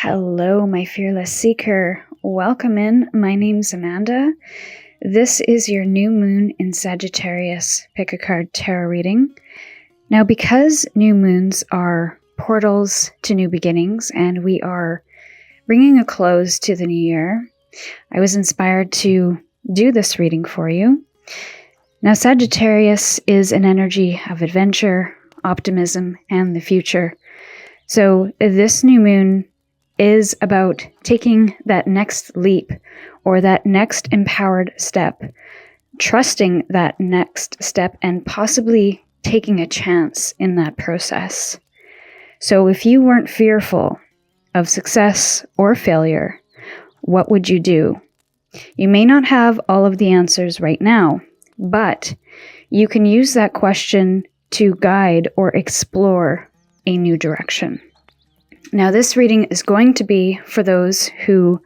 Hello, my fearless seeker. Welcome in. My name's Amanda. This is your new moon in Sagittarius Pick a Card tarot reading. Now, because new moons are portals to new beginnings and we are bringing a close to the new year, I was inspired to do this reading for you. Now, Sagittarius is an energy of adventure, optimism, and the future. So this new moon is about taking that next leap or that next empowered step, trusting that next step and possibly taking a chance in that process. So if you weren't fearful of success or failure, what would you do? You may not have all of the answers right now, but you can use that question to guide or explore a new direction. Now, this reading is going to be for those who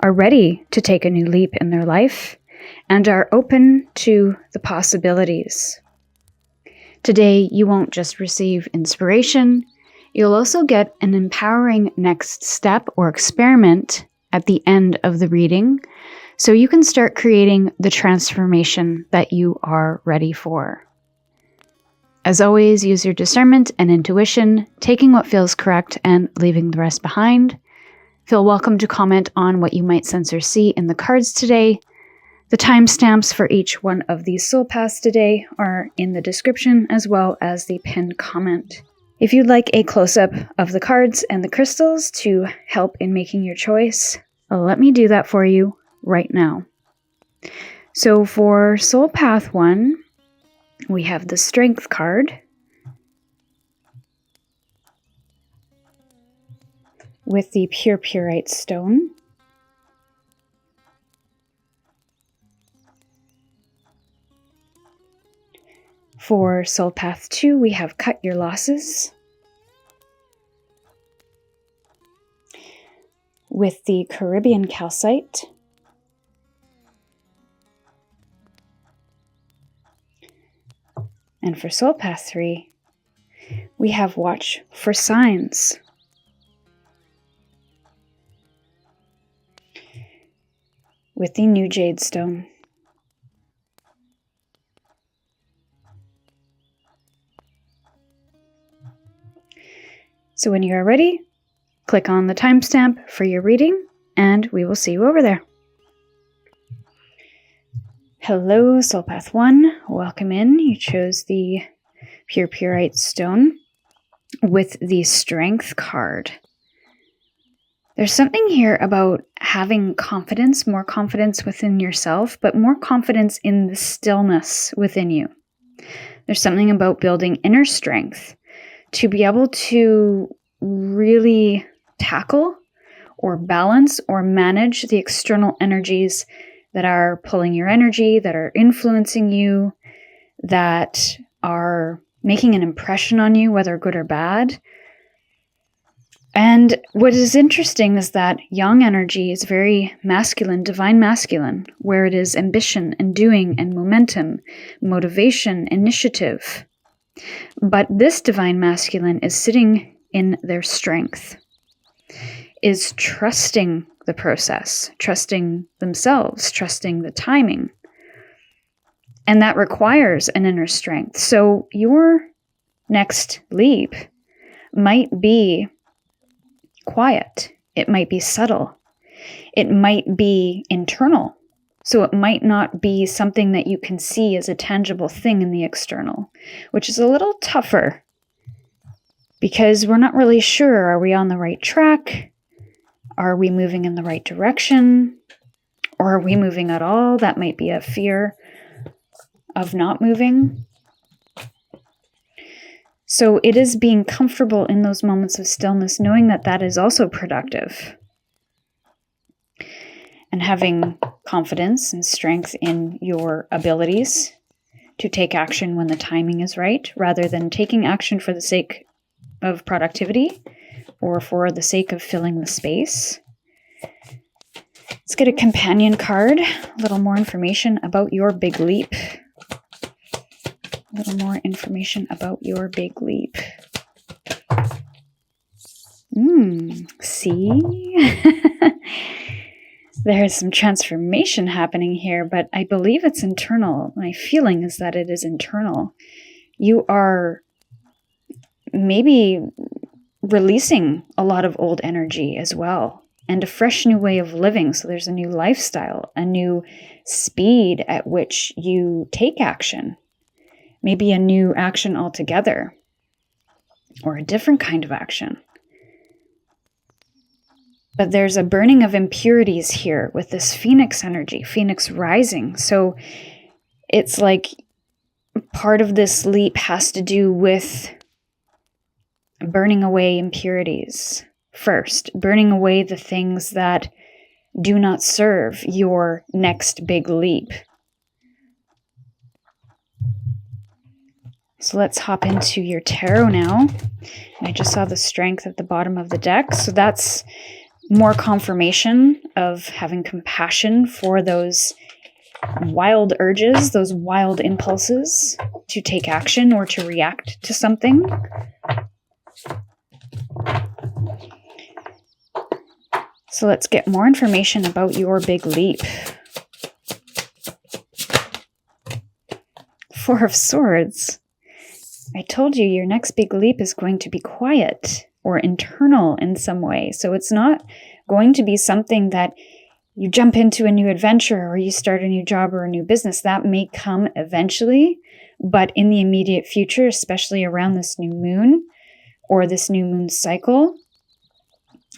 are ready to take a new leap in their life and are open to the possibilities. Today, you won't just receive inspiration, you'll also get an empowering next step or experiment at the end of the reading, so you can start creating the transformation that you are ready for. As always, use your discernment and intuition, taking what feels correct and leaving the rest behind. Feel welcome to comment on what you might sense or see in the cards today. The timestamps for each one of these soul paths today are in the description as well as the pinned comment. If you'd like a close-up of the cards and the crystals to help in making your choice, let me do that for you right now. So for Soul Path 1, we have the Strength card with the Purpurite stone. For Soul Path 2, we have Cut Your Losses with the Caribbean Calcite. And for Soul Path 3, we have Watch for Signs with the new Jade stone. So when you are ready, click on the timestamp for your reading, and we will see you over there. Hello, Soul Path 1. Welcome in. You chose the Purpurite stone with the Strength card. There's something here about having confidence, more confidence within yourself, but more confidence in the stillness within you. There's something about building inner strength to be able to really tackle or balance or manage the external energies that are pulling your energy, that are influencing you, that are making an impression on you, whether good or bad. And what is interesting is that yang energy is very masculine, divine masculine, where it is ambition and doing and momentum, motivation, initiative. But this divine masculine is sitting in their strength, is trusting the process, trusting themselves, trusting the timing. And that requires an inner strength. So your next leap might be quiet. It might be subtle. It might be internal. So it might not be something that you can see as a tangible thing in the external, which is a little tougher because we're not really sure. Are we on the right track? Are we moving in the right direction? Or are we moving at all? That might be a fear of not moving. So it is being comfortable in those moments of stillness, knowing that that is also productive. And having confidence and strength in your abilities to take action when the timing is right, rather than taking action for the sake of productivity or for the sake of filling the space. Let's get a companion card, a little more information about your big leap. A little more information about your big leap. See? There is some transformation happening here, but I believe it's internal. My feeling is that it is internal. You are maybe releasing a lot of old energy as well, and a fresh new way of living. So there's a new lifestyle, a new speed at which you take action, maybe a new action altogether, or a different kind of action. But there's a burning of impurities here with this Phoenix energy, Phoenix rising. So it's like part of this leap has to do with burning away impurities first, burning away the things that do not serve your next big leap. So let's hop into your tarot now. I just saw the strength at the bottom of the deck. So that's more confirmation of having compassion for those wild urges, those wild impulses to take action or to react to something. So let's get more information about your big leap. Four of Swords. I told you your next big leap is going to be quiet or internal in some way. So it's not going to be something that you jump into a new adventure or you start a new job or a new business. That may come eventually, but in the immediate future, especially around this new moon or this new moon cycle,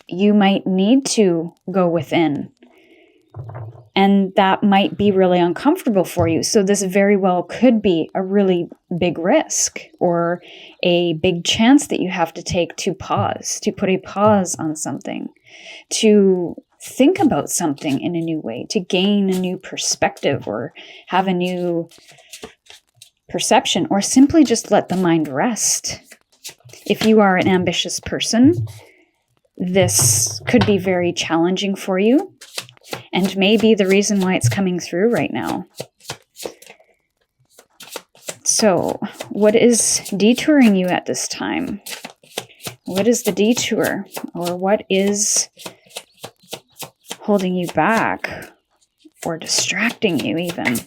you might need to go within. And that might be really uncomfortable for you. So this very well could be a really big risk or a big chance that you have to take to pause, to put a pause on something, to think about something in a new way, to gain a new perspective or have a new perception, or simply just let the mind rest. If you are an ambitious person, this could be very challenging for you. And maybe the reason why it's coming through right now. So, what is detouring you at this time? What is the detour? Or what is holding you back? Or distracting you even?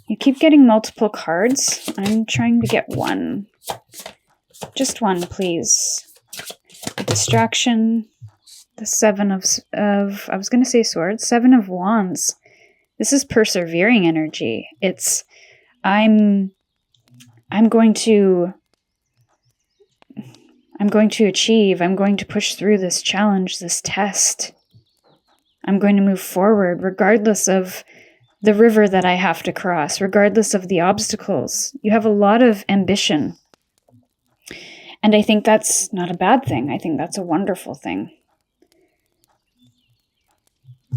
You keep getting multiple cards. I'm trying to get one. Just one, please. A distraction. The Seven of I was going to say Swords, Seven of Wands. This is persevering energy. It's, I'm going to achieve, I'm going to push through this challenge, this test. I'm going to move forward regardless of the river that I have to cross, regardless of the obstacles. You have a lot of ambition. And I think that's not a bad thing. I think that's a wonderful thing.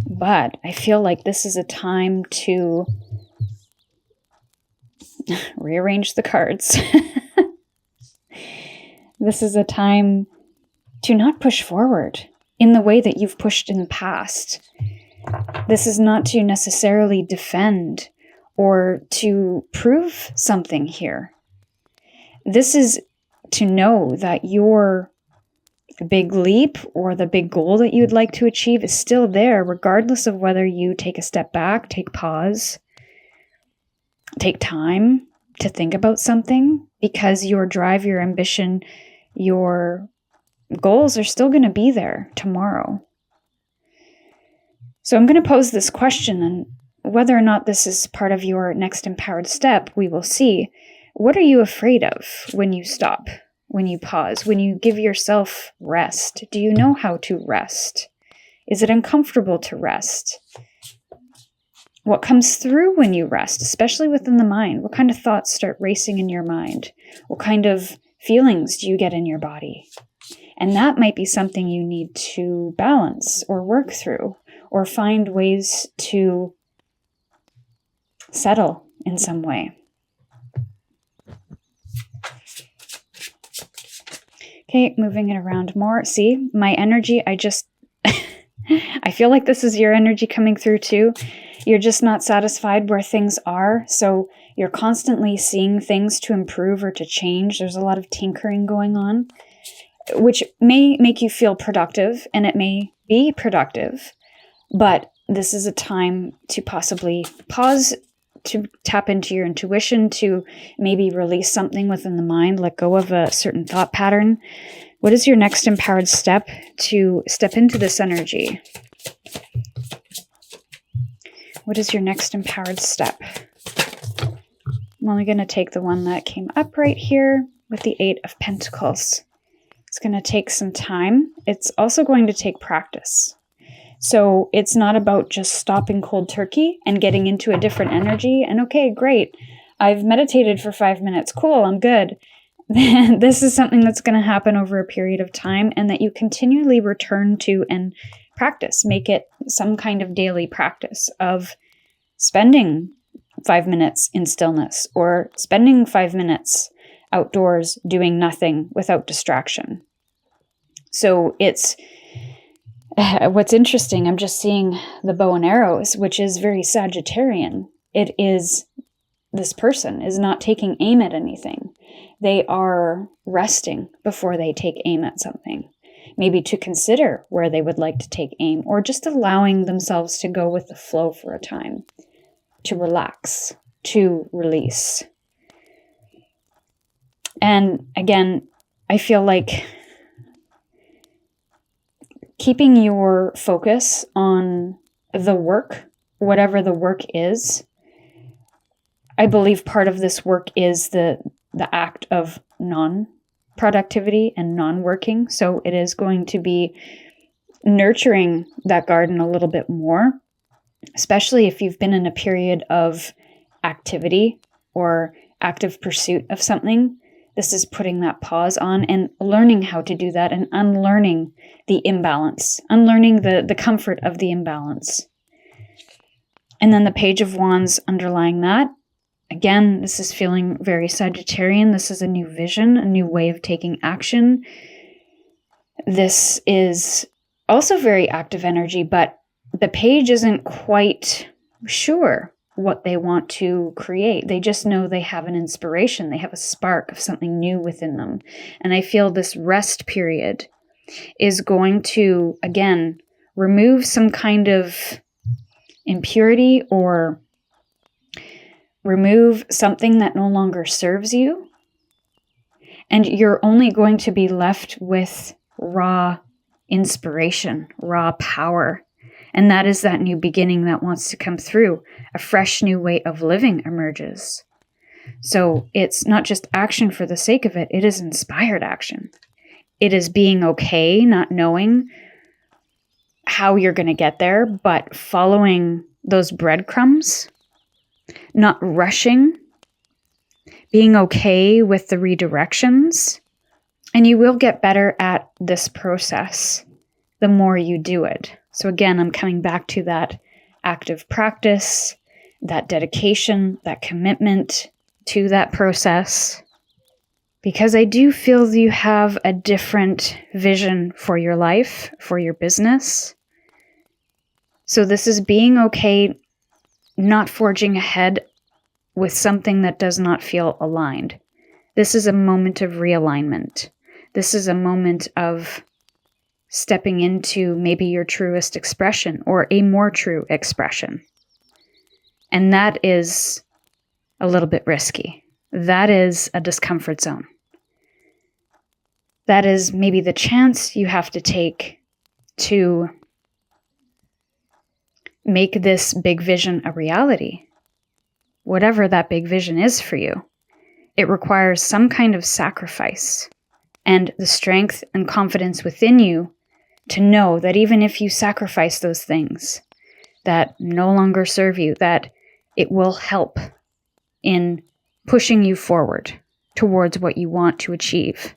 But I feel like this is a time to rearrange the cards. This is a time to not push forward in the way that you've pushed in the past. This is not to necessarily defend or to prove something here. This is to know that your big leap or the big goal that you would like to achieve is still there, regardless of whether you take a step back, take pause, take time to think about something, because your drive, your ambition, your goals are still going to be there tomorrow. So I'm going to pose this question, and whether or not this is part of your next empowered step, we will see. What are you afraid of when you stop? When you pause, when you give yourself rest? Do you know how to rest? Is it uncomfortable to rest? What comes through when you rest, especially within the mind? What kind of thoughts start racing in your mind? What kind of feelings do you get in your body? And that might be something you need to balance or work through, or find ways to settle in some way. Okay, moving it around more. See, my energy, I feel like this is your energy coming through too. You're just not satisfied where things are. So you're constantly seeing things to improve or to change. There's a lot of tinkering going on. which may make you feel productive, and it may be productive, but this is a time to possibly pause, to tap into your intuition, to maybe release something within the mind, let go of a certain thought pattern. What is your next empowered step to step into this energy? What is your next empowered step? I'm only going to take the one that came up right here with the 8 of Pentacles. It's going to take some time. It's also going to take practice. So it's not about just stopping cold turkey and getting into a different energy and okay, great. I've meditated for 5 minutes. Cool, I'm good. This is something that's going to happen over a period of time and that you continually return to and practice. Make it some kind of daily practice of spending 5 minutes in stillness or spending 5 minutes outdoors doing nothing without distraction. So it's what's interesting, I'm just seeing the bow and arrows, which is very Sagittarian. It is, this person is not taking aim at anything. They are resting before they take aim at something. Maybe to consider where they would like to take aim, or just allowing themselves to go with the flow for a time, to relax, to release. And again, I feel like keeping your focus on the work, whatever the work is. I believe part of this work is the act of non-productivity and non-working. So it is going to be nurturing that garden a little bit more, especially if you've been in a period of activity or active pursuit of something. This is putting that pause on and learning how to do that and unlearning the imbalance, unlearning the comfort of the imbalance. And then the Page of Wands underlying that. Again, this is feeling very Sagittarian. This is a new vision, a new way of taking action. This is also very active energy, but the page isn't quite sure what they want to create. They just know they have an inspiration. They have a spark of something new within them. And I feel this rest period is going to, again, remove some kind of impurity or remove something that no longer serves you. And you're only going to be left with raw inspiration, raw power. And that is that new beginning that wants to come through. A fresh new way of living emerges. So it's not just action for the sake of it. It is inspired action. It is being okay, not knowing how you're going to get there, but following those breadcrumbs, not rushing, being okay with the redirections. And you will get better at this process the more you do it. So again, I'm coming back to that active practice, that dedication, that commitment to that process, because I do feel you have a different vision for your life, for your business. So this is being okay, not forging ahead with something that does not feel aligned. This is a moment of realignment. This is a moment of stepping into maybe your truest expression or a more true expression. And that is a little bit risky. That is a discomfort zone. That is maybe the chance you have to take to make this big vision a reality. Whatever that big vision is for you, it requires some kind of sacrifice and the strength and confidence within you to know that even if you sacrifice those things that no longer serve you, that it will help in pushing you forward towards what you want to achieve,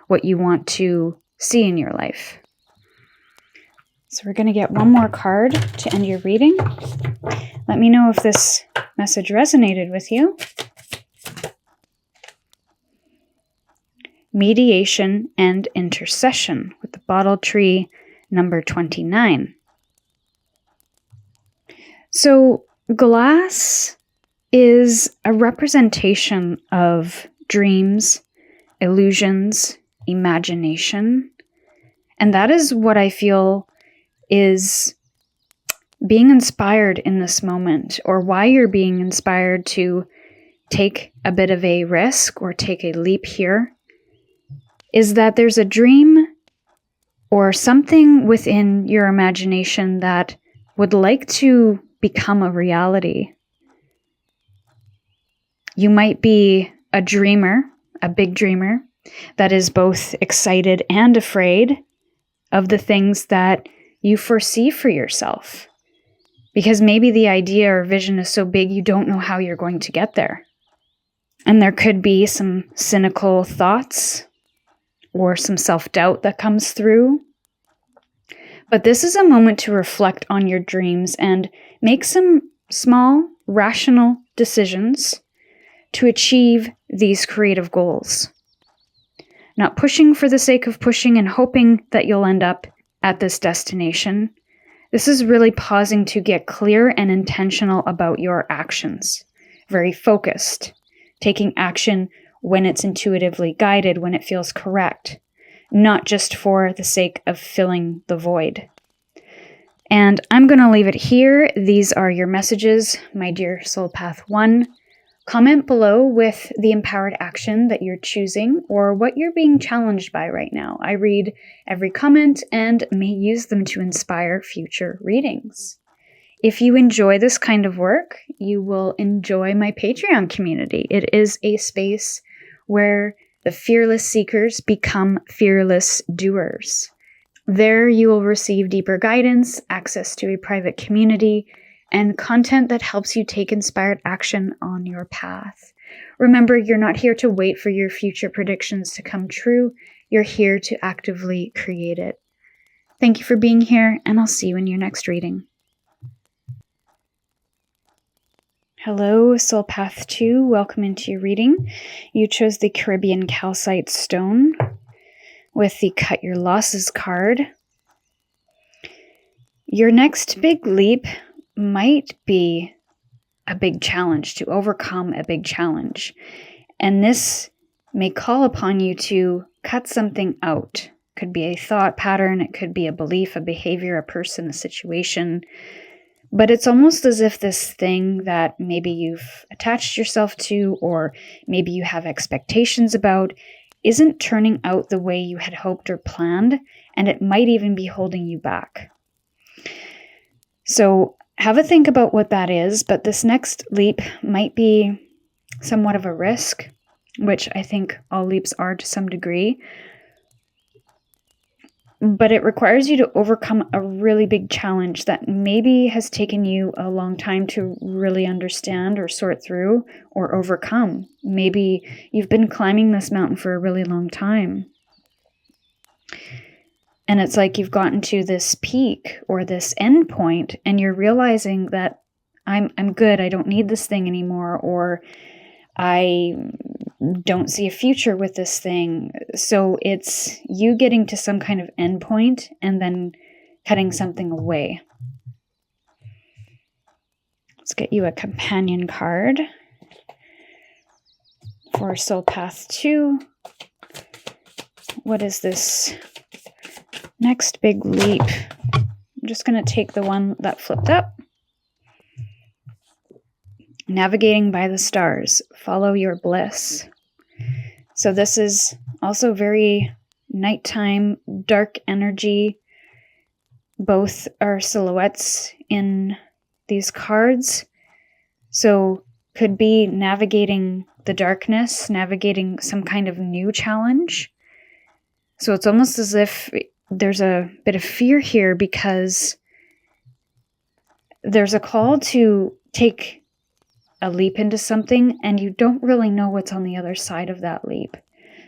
what you want to see in your life. So we're going to get one more card to end your reading. Let me know if this message resonated with you. Mediation and intercession with the bottle tree number 29. So glass is a representation of dreams, illusions, imagination. And that is what I feel is being inspired in this moment, or why you're being inspired to take a bit of a risk or take a leap here, is that there's a dream or something within your imagination that would like to become a reality. You might be a dreamer, a big dreamer, that is both excited and afraid of the things that you foresee for yourself. Because maybe the idea or vision is so big you don't know how you're going to get there. And there could be some cynical thoughts or some self-doubt that comes through. But this is a moment to reflect on your dreams and make some small, rational decisions to achieve these creative goals. Not pushing for the sake of pushing and hoping that you'll end up at this destination. This is really pausing to get clear and intentional about your actions. Very focused. Taking action when it's intuitively guided, when it feels correct. Not just for the sake of filling the void. And I'm going to leave it here. These are your messages, my dear Soul Path 1. Comment below with the empowered action that you're choosing or what you're being challenged by right now. I read every comment and may use them to inspire future readings. If you enjoy this kind of work, you will enjoy my Patreon community. It is a space where the fearless seekers become fearless doers. There you will receive deeper guidance, access to a private community, and content that helps you take inspired action on your path. Remember, you're not here to wait for your future predictions to come true. You're here to actively create it. Thank you for being here, and I'll see you in your next reading. Hello, Soul Path 2. Welcome into your reading. You chose the Caribbean Calcite stone with the Cut Your Losses card. Your next big leap might be a big challenge, to overcome a big challenge. And this may call upon you to cut something out. It could be a thought pattern, it could be a belief, a behavior, a person, a situation. But it's almost as if this thing that maybe you've attached yourself to, or maybe you have expectations about, isn't turning out the way you had hoped or planned, and it might even be holding you back. So have a think about what that is, but this next leap might be somewhat of a risk, which I think all leaps are to some degree. But it requires you to overcome a really big challenge that maybe has taken you a long time to really understand or sort through or overcome. Maybe you've been climbing this mountain for a really long time. And it's like you've gotten to this peak or this end point and you're realizing that I'm good, I don't need this thing anymore, or I don't see a future with this thing. So it's you getting to some kind of end point and then cutting something away. Let's get you a companion card for Soul Path 2. What is this next big leap? I'm just going to take the one that flipped up. Navigating by the stars. Follow your bliss. So this is also very nighttime, dark energy. Both are silhouettes in these cards. So could be navigating the darkness, navigating some kind of new challenge. So it's almost as if there's a bit of fear here because there's a call to take a leap into something and you don't really know what's on the other side of that leap.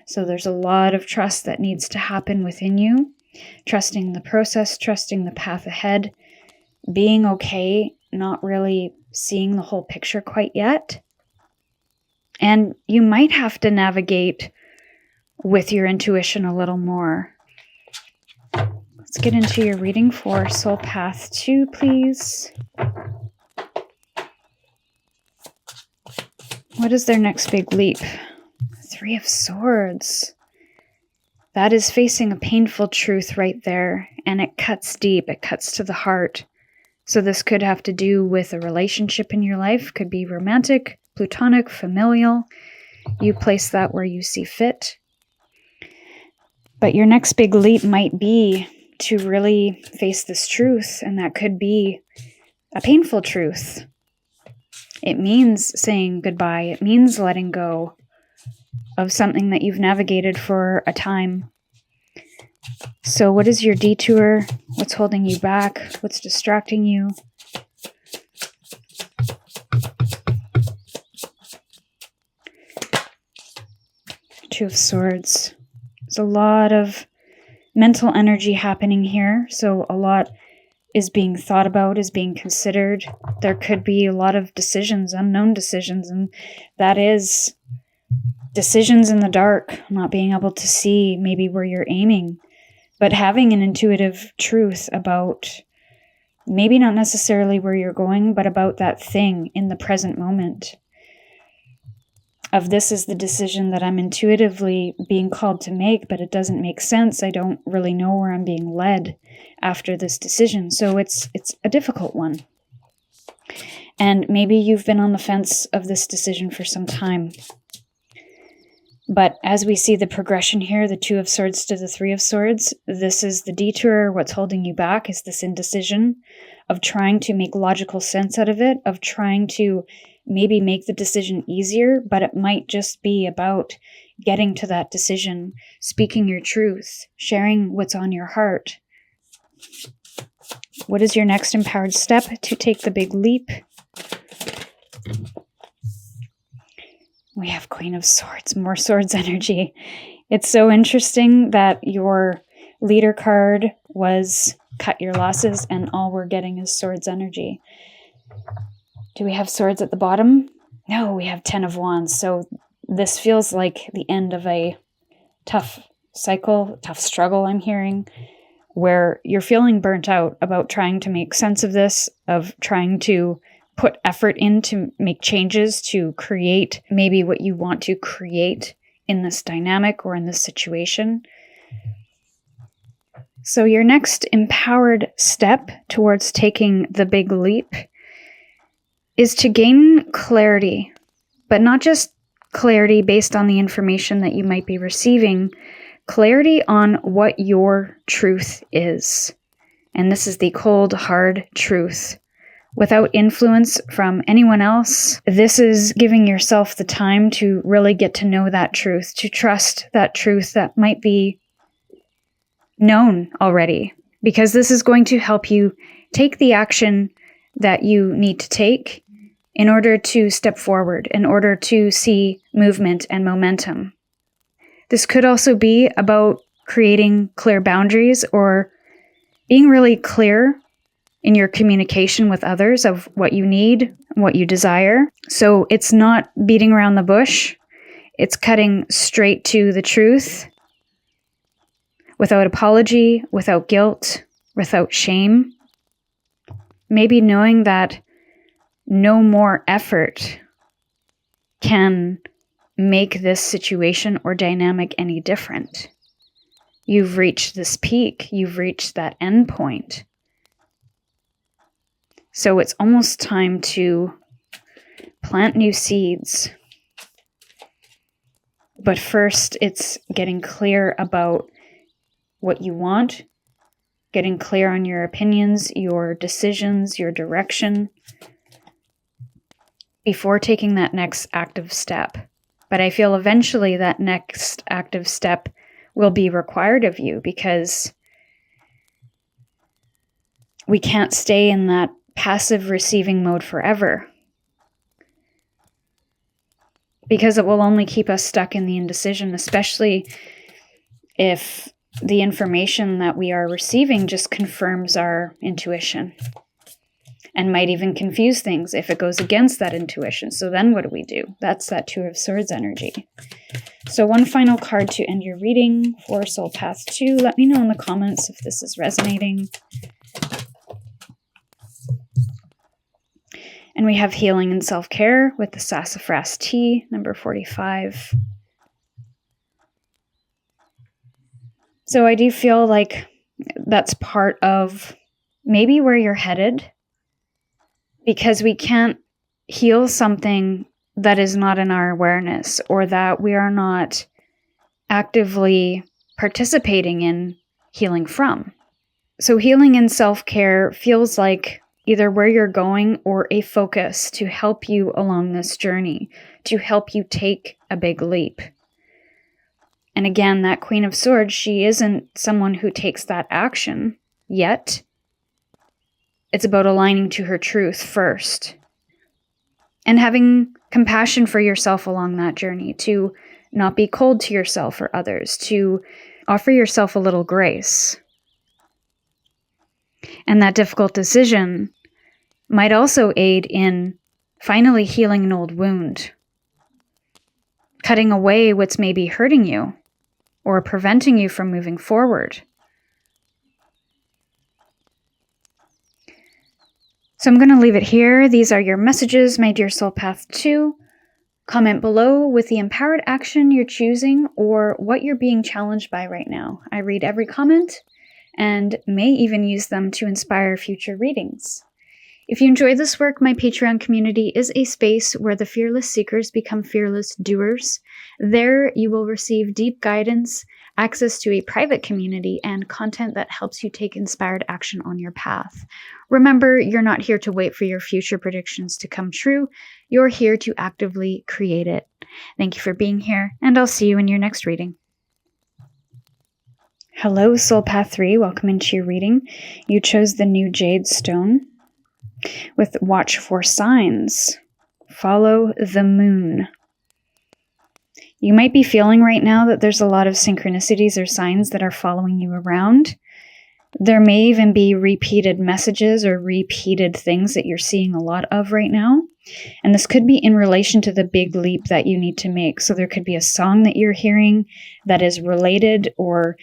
So there's a lot of trust that needs to happen within you. Trusting the process, trusting the path ahead, being okay, not really seeing the whole picture quite yet. And you might have to navigate with your intuition a little more. Let's get into your reading for Soul Path 2, please. What is their next big leap? 3 of Swords. That is facing a painful truth right there, and it cuts deep, it cuts to the heart. So this could have to do with a relationship in your life, could be romantic, platonic, familial. You place that where you see fit. But your next big leap might be to really face this truth, and that could be a painful truth. It means saying goodbye. It means letting go of something that you've navigated for a time. So what is your detour? What's holding you back? What's distracting you? Two of Swords. There's a lot of mental energy happening here. So a lot is being thought about, is being considered. There could be a lot of decisions, unknown decisions, and that is decisions in the dark, not being able to see maybe where you're aiming, but having an intuitive truth about maybe not necessarily where you're going, but about that thing in the present moment. Of this is the decision that I'm intuitively being called to make, but it doesn't make sense. I don't really know where I'm being led after this decision. So it's a difficult one. And maybe you've been on the fence of this decision for some time. But as we see the progression here, the Two of Swords to the Three of Swords, this is the detour. What's holding you back is this indecision of trying to make logical sense out of it, of trying to maybe make the decision easier, but it might just be about getting to that decision, speaking your truth, sharing what's on your heart. What is your next empowered step to take the big leap? We have Queen of Swords, more swords energy. It's so interesting that your leader card was cut your losses and all we're getting is swords energy. Do we have swords at the bottom? No, we have 10 of Wands. So this feels like the end of a tough cycle, tough struggle I'm hearing, where you're feeling burnt out about trying to make sense of this, of trying to put effort in to make changes, to create maybe what you want to create in this dynamic or in this situation. So your next empowered step towards taking the big leap is to gain clarity, but not just clarity based on the information that you might be receiving, clarity on what your truth is. And this is the cold, hard truth. Without influence from anyone else, this is giving yourself the time to really get to know that truth, to trust that truth that might be known already, because this is going to help you take the action that you need to take in order to step forward, in order to see movement and momentum. This could also be about creating clear boundaries or being really clear in your communication with others of what you need, what you desire. So it's not beating around the bush. It's cutting straight to the truth without apology, without guilt, without shame. Maybe knowing that no more effort can make this situation or dynamic any different. You've reached this peak. You've reached that end point. So it's almost time to plant new seeds. But first, it's getting clear about what you want, getting clear on your opinions, your decisions, your direction, before taking that next active step. But I feel eventually that next active step will be required of you, because we can't stay in that passive receiving mode forever, because it will only keep us stuck in the indecision, especially if the information that we are receiving just confirms our intuition and might even confuse things if it goes against that intuition. So then what do we do? That's that Two of Swords energy. So one final card to end your reading for Soul Path 2. Let me know in the comments if this is resonating. And we have Healing and Self-Care with the Sassafras Tea, number 45. So I do feel like that's part of maybe where you're headed, because we can't heal something that is not in our awareness or that we are not actively participating in healing from. So healing and self-care feels like either where you're going or a focus to help you along this journey, to help you take a big leap. And again, that Queen of Swords, she isn't someone who takes that action yet. It's about aligning to her truth first and having compassion for yourself along that journey, to not be cold to yourself or others, to offer yourself a little grace. And that difficult decision might also aid in finally healing an old wound, cutting away what's maybe hurting you or preventing you from moving forward. So I'm going to leave it here. These are your messages, my dear Soul Path 2. Comment below with the empowered action you're choosing or what you're being challenged by right now. I read every comment and may even use them to inspire future readings. If you enjoy this work, my Patreon community is a space where the fearless seekers become fearless doers. There you will receive deep guidance, access to a private community, and content that helps you take inspired action on your path. Remember, you're not here to wait for your future predictions to come true. You're here to actively create it. Thank you for being here, and I'll see you in your next reading. Hello, Soul Path 3. Welcome into your reading. You chose the new Jade stone with Watch for Signs. Follow the moon. You might be feeling right now that there's a lot of synchronicities or signs that are following you around. There may even be repeated messages or repeated things that you're seeing a lot of right now. And this could be in relation to the big leap that you need to make. So there could be a song that you're hearing that is related or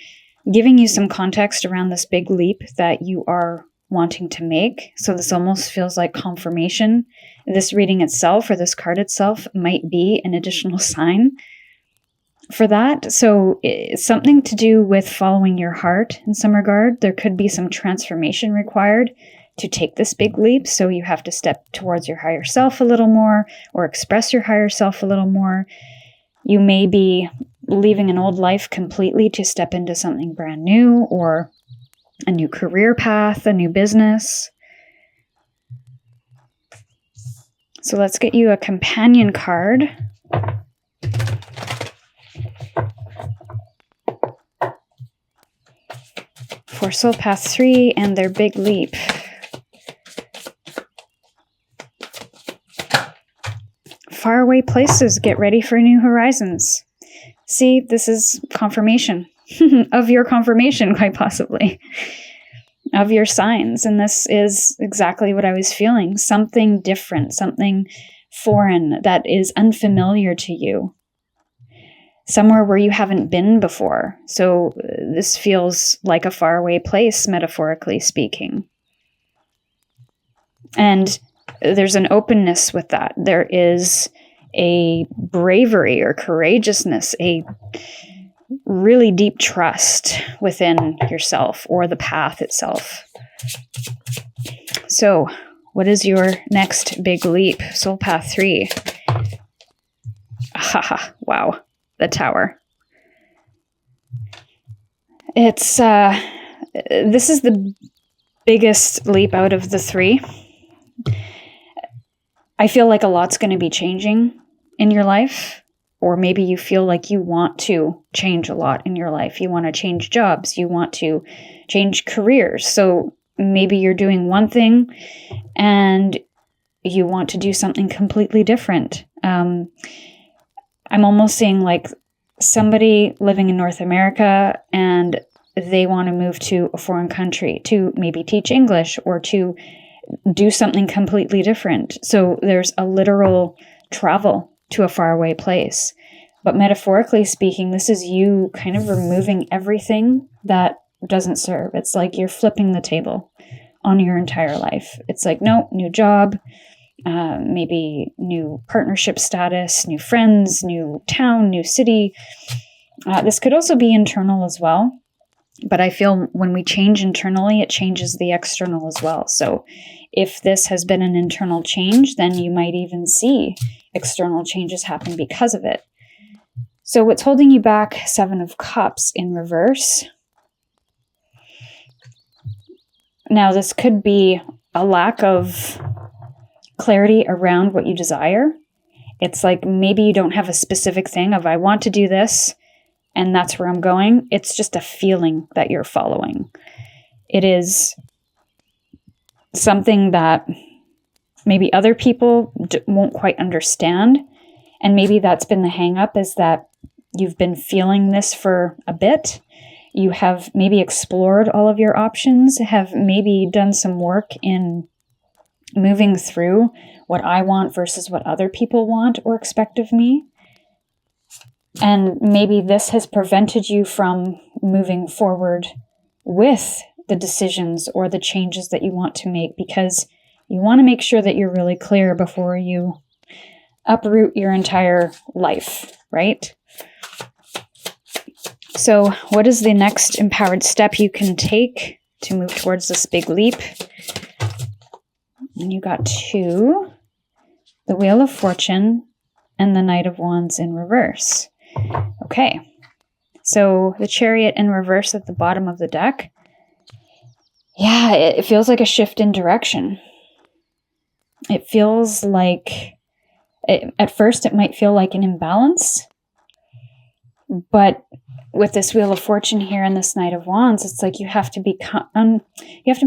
giving you some context around this big leap that you are wanting to make. So this almost feels like confirmation. This reading itself or this card itself might be an additional sign for that. So it's something to do with following your heart in some regard. There could be some transformation required to take this big leap. So you have to step towards your higher self a little more or express your higher self a little more. You may be leaving an old life completely to step into something brand new or a new career path, a new business. So let's get you a companion card. For Soul Path 3 and their big leap. Faraway places, get ready for new horizons. See, this is confirmation of your confirmation, quite possibly, of your signs. And this is exactly what I was feeling. Something different, something foreign that is unfamiliar to you. Somewhere where you haven't been before. So this feels like a faraway place, metaphorically speaking. And there's an openness with that. There is a bravery or courageousness, a really deep trust within yourself or the path itself. So, what is your next big leap? Soul Path 3. Wow. The Tower. It's, this is the biggest leap out of the three. I feel like a lot's going to be changing in your life, or maybe you feel like you want to change a lot in your life. You want to change jobs. You want to change careers. So maybe you're doing one thing and you want to do something completely different. I'm almost seeing like somebody living in North America and they want to move to a foreign country to maybe teach English or to do something completely different. So there's a literal travel to a faraway place. But metaphorically speaking, this is you kind of removing everything that doesn't serve. It's like you're flipping the table on your entire life. It's like, no, new job, maybe new partnership status, new friends, new town, new city. This could also be internal as well. But I feel when we change internally, it changes the external as well. So if this has been an internal change, then you might even see external changes happen because of it. So what's holding you back? 7 of Cups in reverse. Now, this could be a lack of clarity around what you desire. It's like maybe you don't have a specific thing of, I want to do this, and that's where I'm going. It's just a feeling that you're following. It is something that maybe other people won't quite understand. And maybe that's been the hang up, is that you've been feeling this for a bit. You have maybe explored all of your options, have maybe done some work in moving through what I want versus what other people want or expect of me. And maybe this has prevented you from moving forward with the decisions or the changes that you want to make, because you want to make sure that you're really clear before you uproot your entire life, right? So what is the next empowered step you can take to move towards this big leap? And you got 2, the Wheel of Fortune and the Knight of Wands in reverse. Okay, so the Chariot in reverse at the bottom of the deck. Yeah, it feels like a shift in direction. It feels like, at first it might feel like an imbalance, but with this Wheel of Fortune here and this Knight of Wands, it's like you have to be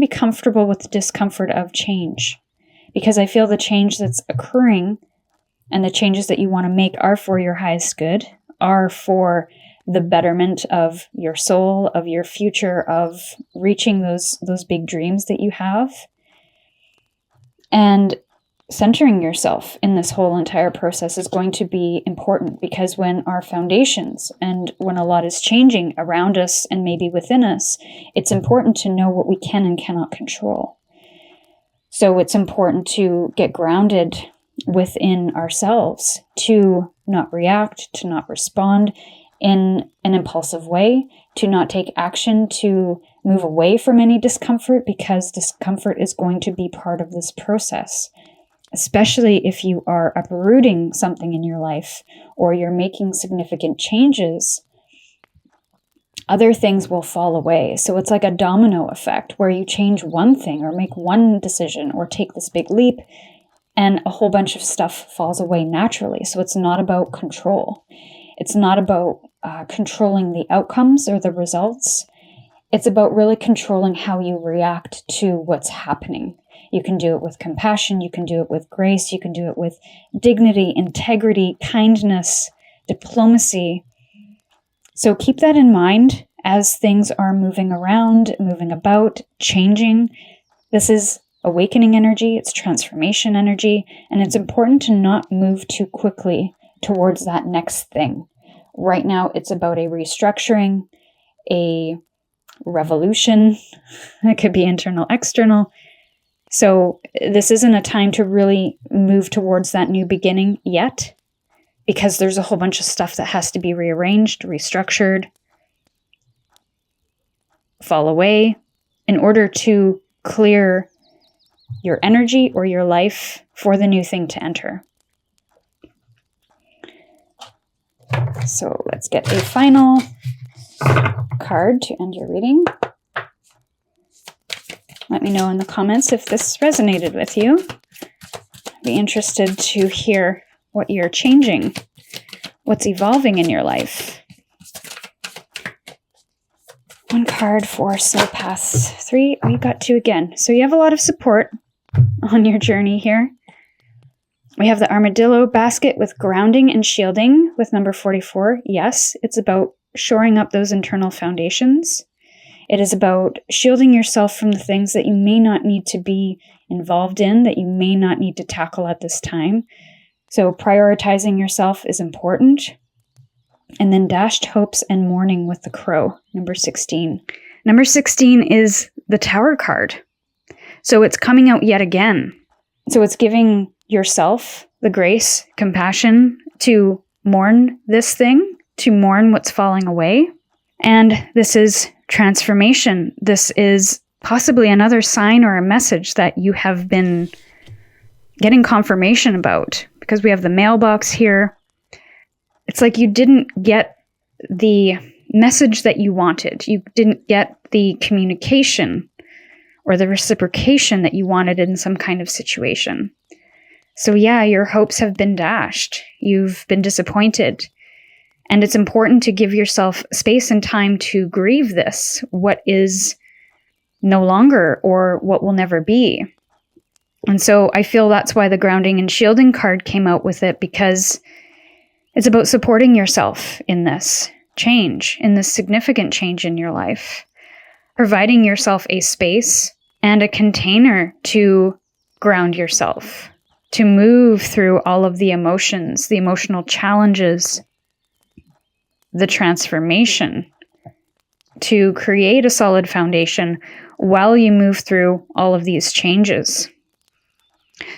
comfortable with the discomfort of change, because I feel the change that's occurring and the changes that you want to make are for your highest good, are for the betterment of your soul, of your future, of reaching those big dreams that you have. And centering yourself in this whole entire process is going to be important, because when our foundations and when a lot is changing around us and maybe within us, it's important to know what we can and cannot control. So it's important to get grounded within ourselves, to not react, to not respond in an impulsive way, to not take action to move away from any discomfort, because discomfort is going to be part of this process. Especially if you are uprooting something in your life or you're making significant changes, other things will fall away. So it's like a domino effect where you change one thing or make one decision or take this big leap and a whole bunch of stuff falls away naturally. So it's not about control. It's not about controlling the outcomes or the results. It's about really controlling how you react to what's happening. You can do it with compassion, you can do it with grace, you can do it with dignity, integrity, kindness, diplomacy. So keep that in mind as things are moving around, moving about, changing. This is awakening energy, it's transformation energy, and it's important to not move too quickly towards that next thing. Right now, it's about a restructuring, a revolution. It could be internal, external. So this isn't a time to really move towards that new beginning yet, because there's a whole bunch of stuff that has to be rearranged, restructured, fall away in order to clear your energy or your life for the new thing to enter. So let's get a final card to end your reading. Let me know in the comments if this resonated with you. I'd be interested to hear what you're changing, what's evolving in your life. One card for Soul Path 3. Oh, you got 2 again. So you have a lot of support on your journey here. We have the Armadillo basket with grounding and shielding with number 44. Yes, it's about shoring up those internal foundations. It is about shielding yourself from the things that you may not need to be involved in, that you may not need to tackle at this time. So prioritizing yourself is important. And then dashed hopes and mourning with the crow, number 16. Number 16 is the Tower card. So it's coming out yet again. So it's giving yourself the grace, compassion to mourn this thing, to mourn what's falling away. And this is transformation. This is possibly another sign or a message that you have been getting confirmation about, because we have the mailbox here. It's like you didn't get the message that you wanted. You didn't get the communication or the reciprocation that you wanted in some kind of situation. So yeah, your hopes have been dashed. You've been disappointed. And it's important to give yourself space and time to grieve this, what is no longer or what will never be. And so I feel that's why the grounding and shielding card came out with it, because it's about supporting yourself in this change, in this significant change in your life, providing yourself a space and a container to ground yourself, to move through all of the emotions, the emotional challenges, the transformation, to create a solid foundation while you move through all of these changes.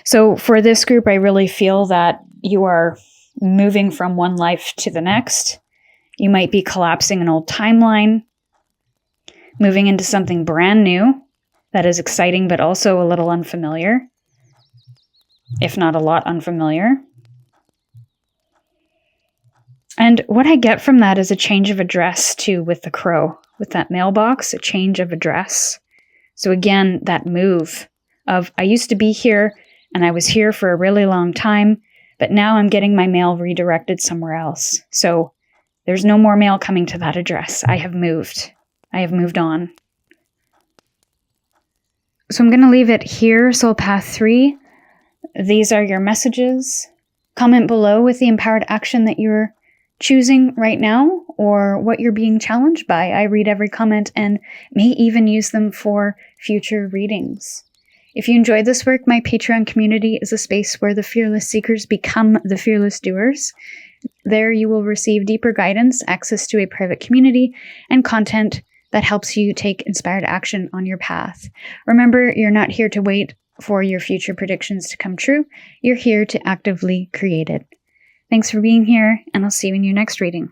So for this group, I really feel that you are moving from one life to the next. You might be collapsing an old timeline, moving into something brand new that is exciting but also a little unfamiliar, if not a lot unfamiliar. And what I get from that is a change of address too, with the crow, with that mailbox, a change of address. So again, that move of, I used to be here and I was here for a really long time, but now I'm getting my mail redirected somewhere else. So there's no more mail coming to that address. I have moved. I have moved on. So I'm going to leave it here, Soul Path 3. These are your messages. Comment below with the empowered action that you're choosing right now or what you're being challenged by. I read every comment and may even use them for future readings. If you enjoyed this work, my Patreon community is a space where the fearless seekers become the fearless doers. There you will receive deeper guidance, access to a private community, and content that helps you take inspired action on your path. Remember, you're not here to wait for your future predictions to come true. You're here to actively create it. Thanks for being here, and I'll see you in your next reading.